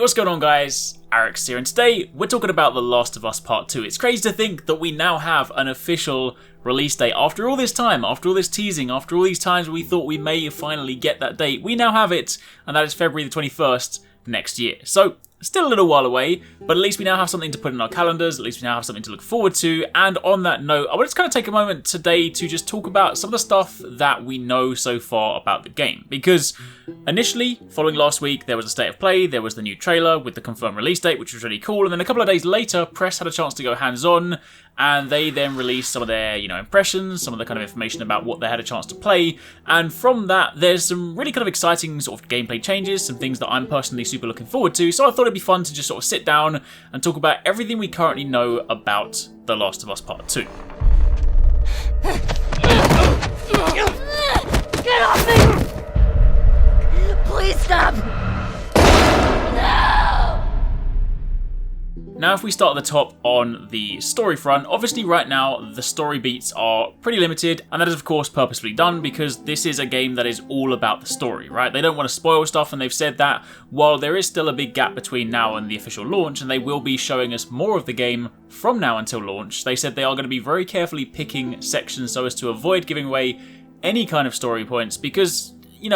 what's going on guys? Arekkz here, and today we're talking about The Last of Us Part 2. It's crazy to think that we now have an official release date. After all this time, after all this teasing, after all these times we thought we may finally get that date, we now have it, and that is February the 21st next year. So, still a little while away, but at least we now have something to put in our calendars, at least we now have something to look forward to, and on that note, I want to kind of take a moment today to just talk about some of the stuff that we know so far about the game, because initially, following last week, there was a state of play, there was the new trailer with the confirmed release date, which was really cool, and then a couple of days later, press had a chance to go hands-on, and they then released some of their, impressions, some of the kind of information about what they had a chance to play, and from that, there's some really kind of exciting sort of gameplay changes, some things that I'm personally super looking forward to, so I thought it'd be fun to just sort of sit down and talk about everything we currently know about The Last of Us Part 2. Get off me! Please stop! No! Now, if we start at the top on the story front, obviously right now the story beats are pretty limited, and that is of course purposefully done because this is a game that is all about the story, right? They don't want to spoil stuff, and they've said that while there is still a big gap between now and the official launch, and they will be showing us more of the game from now until launch, they said they are going to be very carefully picking sections so as to avoid giving away any kind of story points, because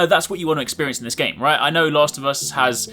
that's what you want to experience in this game, right? I know Last of Us has,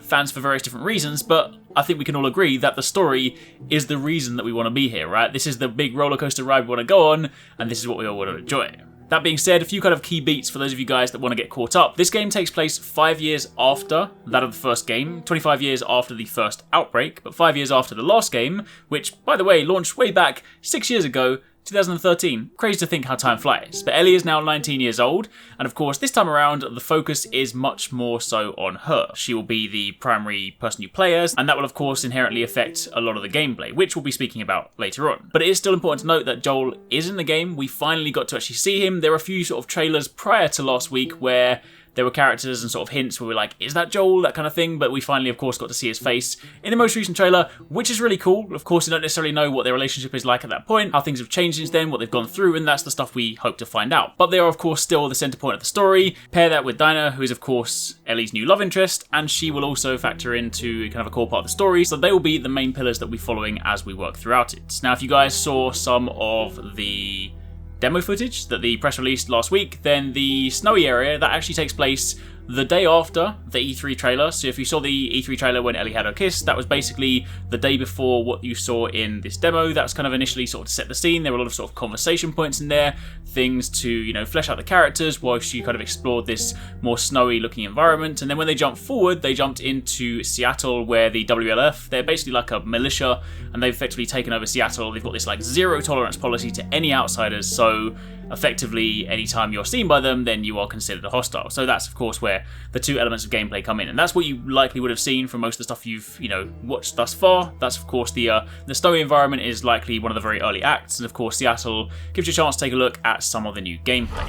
fans for various different reasons, but I think we can all agree that the story is the reason that we want to be here, right? This is the big roller coaster ride we want to go on, and this is what we all want to enjoy. That being said, a few kind of key beats for those of you guys that want to get caught up. This game takes place 5 years after that of the first game, 25 years after the first Outbreak, but 5 years after the last game, which, by the way, launched way back 6 years ago, 2013. Crazy to think how time flies. But Ellie is now 19 years old, and of course this time around the focus is much more so on her. She will be the primary person you play as, and that will of course inherently affect a lot of the gameplay, which we'll be speaking about later on. But it is still important to note that Joel is in the game. We finally got to actually see him. There were a few sort of trailers prior to last week where there were characters and sort of hints where we're like, is that Joel? That kind of thing. But we finally, of course, got to see his face in the most recent trailer, which is really cool. Of course, we don't necessarily know what their relationship is like at that point, how things have changed since then, what they've gone through, and that's the stuff we hope to find out. But they are, of course, still the centre point of the story. Pair that with Dinah, who is, of course, Ellie's new love interest, and she will also factor into kind of a core part of the story. So they will be the main pillars that we're following as we work throughout it. Now, if you guys saw some of the demo footage that the press released last week, then the snowy area, that actually takes place the day after the E3 trailer. So if you saw the E3 trailer when Ellie had her kiss, that was basically the day before what you saw in this demo. That's kind of initially sort of to set the scene. There were a lot of sort of conversation points in there, things to, flesh out the characters whilst you kind of explored this more snowy looking environment. And then when they jumped forward, they jumped into Seattle where the WLF, they're basically like a militia, and they've effectively taken over Seattle. They've got this like zero tolerance policy to any outsiders. So effectively, anytime you're seen by them, then you are considered a hostile. So that's, of course, where the two elements of gameplay come in. And that's what you likely would have seen from most of the stuff you've, watched thus far. That's, of course, the snowy environment is likely one of the very early acts. And, of course, Seattle gives you a chance to take a look at some of the new gameplay.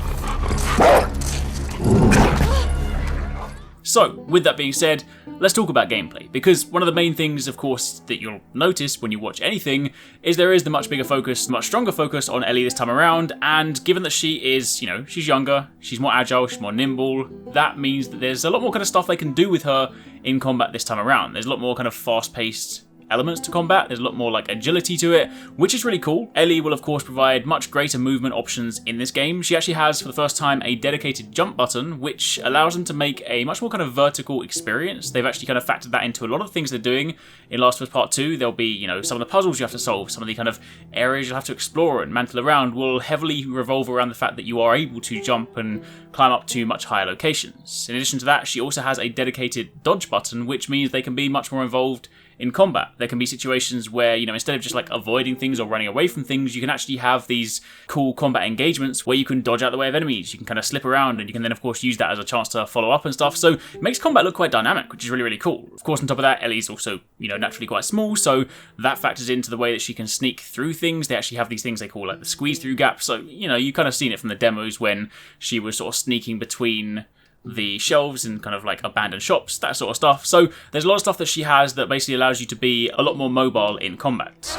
So, with that being said, let's talk about gameplay, because one of the main things, of course, that you'll notice when you watch anything is there is the much bigger focus, much stronger focus on Ellie this time around, and given that she is, she's younger, she's more agile, she's more nimble, that means that there's a lot more kind of stuff they can do with her in combat this time around. There's a lot more kind of fast-paced elements to combat. There's a lot more like agility to it, which is really cool. Ellie will of course provide much greater movement options in this game. She actually has for the first time a dedicated jump button, which allows them to make a much more kind of vertical experience. They've actually kind of factored that into a lot of things they're doing in Last of Us Part 2. There'll be, some of the puzzles you have to solve, some of the kind of areas you'll have to explore and mantle around will heavily revolve around the fact that you are able to jump and climb up to much higher locations. In addition to that, she also has a dedicated dodge button, which means they can be much more involved in combat. There can be situations where, instead of just like avoiding things or running away from things, you can actually have these cool combat engagements where you can dodge out the way of enemies, you can kind of slip around, and you can then of course use that as a chance to follow up and stuff. So it makes combat look quite dynamic, which is really, really cool. Of course, on top of that, Ellie's also, naturally quite small, so that factors into the way that she can sneak through things. They actually have these things they call like the squeeze through gaps. So, you kind of seen it from the demos when she was sort of sneaking between the shelves and kind of like abandoned shops, that sort of stuff. So there's a lot of stuff that she has that basically allows you to be a lot more mobile in combat.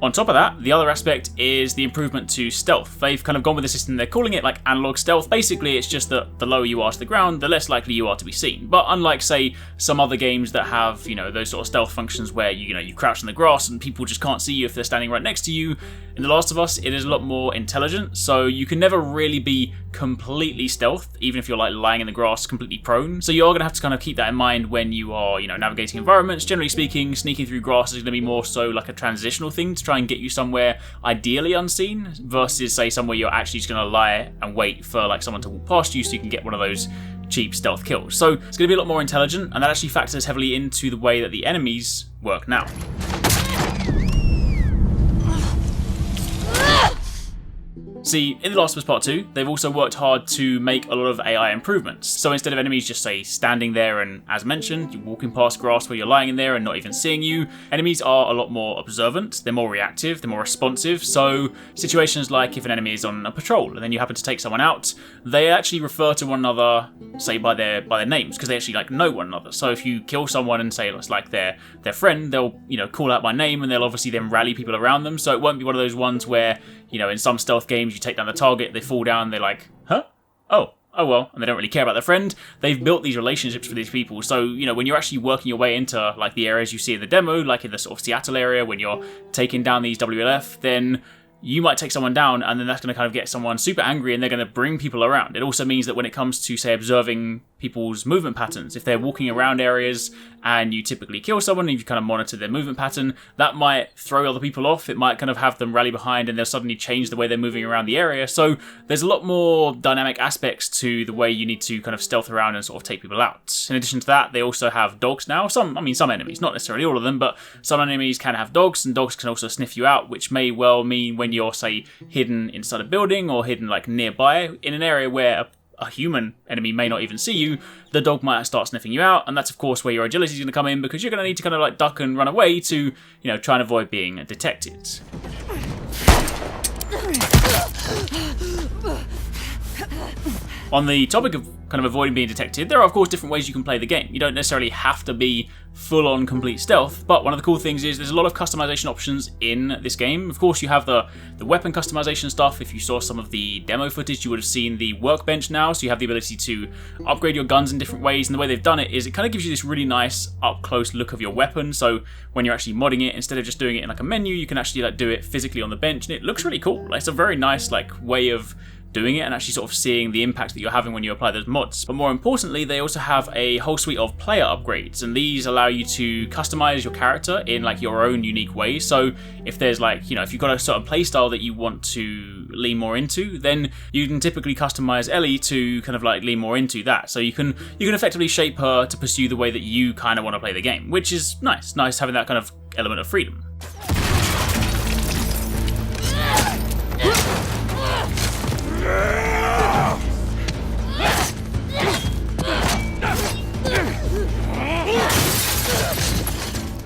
On top of that, the other aspect is the improvement to stealth. They've kind of gone with a system, they're calling it like analog stealth. Basically, it's just that the lower you are to the ground, the less likely you are to be seen. But unlike, say, some other games that have, those sort of stealth functions where you crouch in the grass and people just can't see you if they're standing right next to you, in The Last of Us, it is a lot more intelligent, so you can never really be completely stealth, even if you're like lying in the grass completely prone. So you are going to have to kind of keep that in mind when you are, navigating environments. Generally speaking, sneaking through grass is going to be more so like a transitional thing to try and get you somewhere ideally unseen, versus say somewhere you're actually just going to lie and wait for like someone to walk past you so you can get one of those cheap stealth kills. So it's going to be a lot more intelligent, and that actually factors heavily into the way that the enemies work now. See, in The Last of Us Part 2, they've also worked hard to make a lot of AI improvements. So instead of enemies just, say, standing there and, as mentioned, you're walking past grass where you're lying in there and not even seeing you, enemies are a lot more observant, they're more reactive, they're more responsive. So situations like if an enemy is on a patrol and then you happen to take someone out, they actually refer to one another, say, by their names, because they actually like know one another. So if you kill someone and say it's like their friend, they'll, call out by name, and they'll obviously then rally people around them. So it won't be one of those ones where, in some stealth games, you take down the target, they fall down, they're like, huh? Oh well, and they don't really care about their friend. They've built these relationships with these people, so, when you're actually working your way into, like, the areas you see in the demo, like in the sort of Seattle area, when you're taking down these WLF, then you might take someone down, and then that's going to kind of get someone super angry, and they're going to bring people around. It also means that when it comes to, say, observing people's movement patterns, if they're walking around areas and you typically kill someone and you kind of monitor their movement pattern, that might throw other people off. It might kind of have them rally behind and they'll suddenly change the way they're moving around the area. So there's a lot more dynamic aspects to the way you need to kind of stealth around and sort of take people out. In addition to that, they also have dogs now. Some enemies, not necessarily all of them, but some enemies can have dogs, and dogs can also sniff you out, which may well mean when you're, say, hidden inside a building or hidden like nearby in an area where a human enemy may not even see you, the dog might start sniffing you out, and that's of course where your agility is going to come in, because you're going to need to kind of like duck and run away to, try and avoid being detected. On the topic of kind of avoiding being detected, there are of course different ways you can play the game. You don't necessarily have to be full-on complete stealth, but one of the cool things is there's a lot of customization options in this game. Of course, you have the weapon customization stuff. If you saw some of the demo footage, you would have seen the workbench now, so you have the ability to upgrade your guns in different ways, and the way they've done it is it kind of gives you this really nice up-close look of your weapon. So when you're actually modding it, instead of just doing it in like a menu, you can actually like do it physically on the bench, and it looks really cool. Like, it's a very nice like way of doing it and actually sort of seeing the impact that you're having when you apply those mods. But more importantly, they also have a whole suite of player upgrades, and these allow you to customize your character in like your own unique way. So if there's like, if you've got a certain playstyle that you want to lean more into, then you can typically customize Ellie to kind of like lean more into that. So you can effectively shape her to pursue the way that you kind of want to play the game, which is nice having that kind of element of freedom.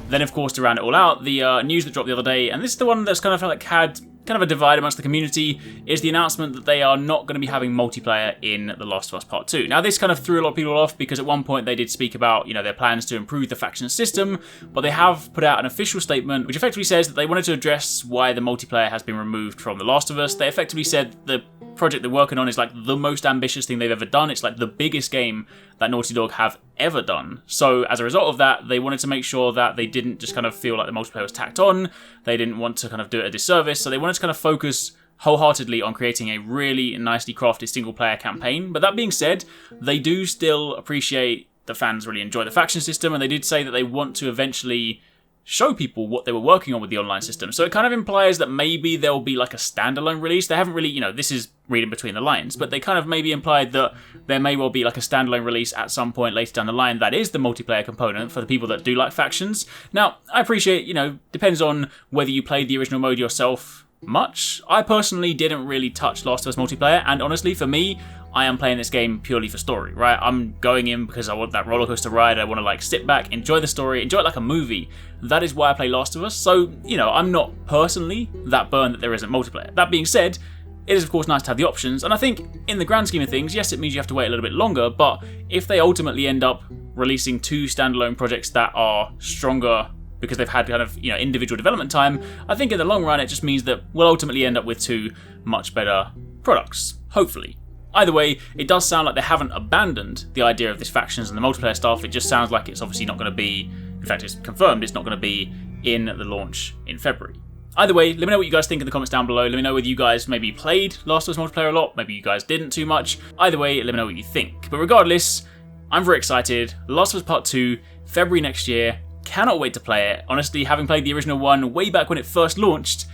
Then, of course, to round it all out, the news that dropped the other day, and this is the one that's kind of like had kind of a divide amongst the community, is the announcement that they are not going to be having multiplayer in The Last of Us Part 2. Now, this kind of threw a lot of people off, because at one point they did speak about, their plans to improve the faction system, but they have put out an official statement which effectively says that they wanted to address why the multiplayer has been removed from The Last of Us. They effectively said the project they're working on is like the most ambitious thing they've ever done. It's like the biggest game that Naughty Dog have ever done. So as a result of that, they wanted to make sure that they didn't just kind of feel like the multiplayer was tacked on. They didn't want to kind of do it a disservice. So they wanted to kind of focus wholeheartedly on creating a really nicely crafted single player campaign. But that being said, they do still appreciate the fans really enjoy the faction system, and they did say that they want to eventually show people what they were working on with the online system. So it kind of implies that maybe there'll be like a standalone release. They haven't really, this is reading between the lines, but they kind of maybe implied that there may well be like a standalone release at some point later down the line that is the multiplayer component for the people that do like factions. Now, I appreciate, depends on whether you played the original mode yourself much. I personally didn't really touch Last of Us multiplayer, and honestly, for me, I am playing this game purely for story, right? I'm going in because I want that roller coaster ride. I want to like sit back, enjoy the story, enjoy it like a movie. That is why I play Last of Us. So, I'm not personally that burned that there isn't multiplayer. That being said, it is of course nice to have the options, and I think in the grand scheme of things, yes, it means you have to wait a little bit longer, but if they ultimately end up releasing 2 standalone projects that are stronger because they've had kind of, individual development time. I think in the long run, it just means that we'll ultimately end up with 2 much better products, hopefully. Either way, it does sound like they haven't abandoned the idea of this factions and the multiplayer stuff. It just sounds like it's obviously not going to be, in fact, it's confirmed it's not going to be in the launch in February. Either way, let me know what you guys think in the comments down below. Let me know whether you guys maybe played Last of Us multiplayer a lot, maybe you guys didn't too much. Either way, let me know what you think. But regardless, I'm very excited. Last of Us Part 2, February next year. Cannot wait to play it. Honestly, having played the original one way back when it first launched,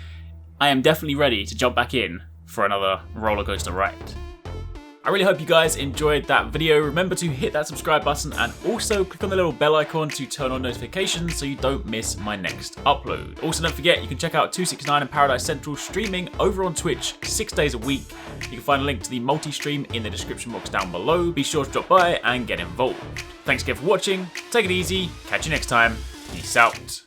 I am definitely ready to jump back in for another roller coaster ride. I really hope you guys enjoyed that video. Remember to hit that subscribe button and also click on the little bell icon to turn on notifications so you don't miss my next upload. Also, don't forget, you can check out 269 and Paradise Central streaming over on Twitch 6 days a week. You can find a link to the multi-stream in the description box down below. Be sure to drop by and get involved. Thanks again for watching. Take it easy. Catch you next time. Peace out.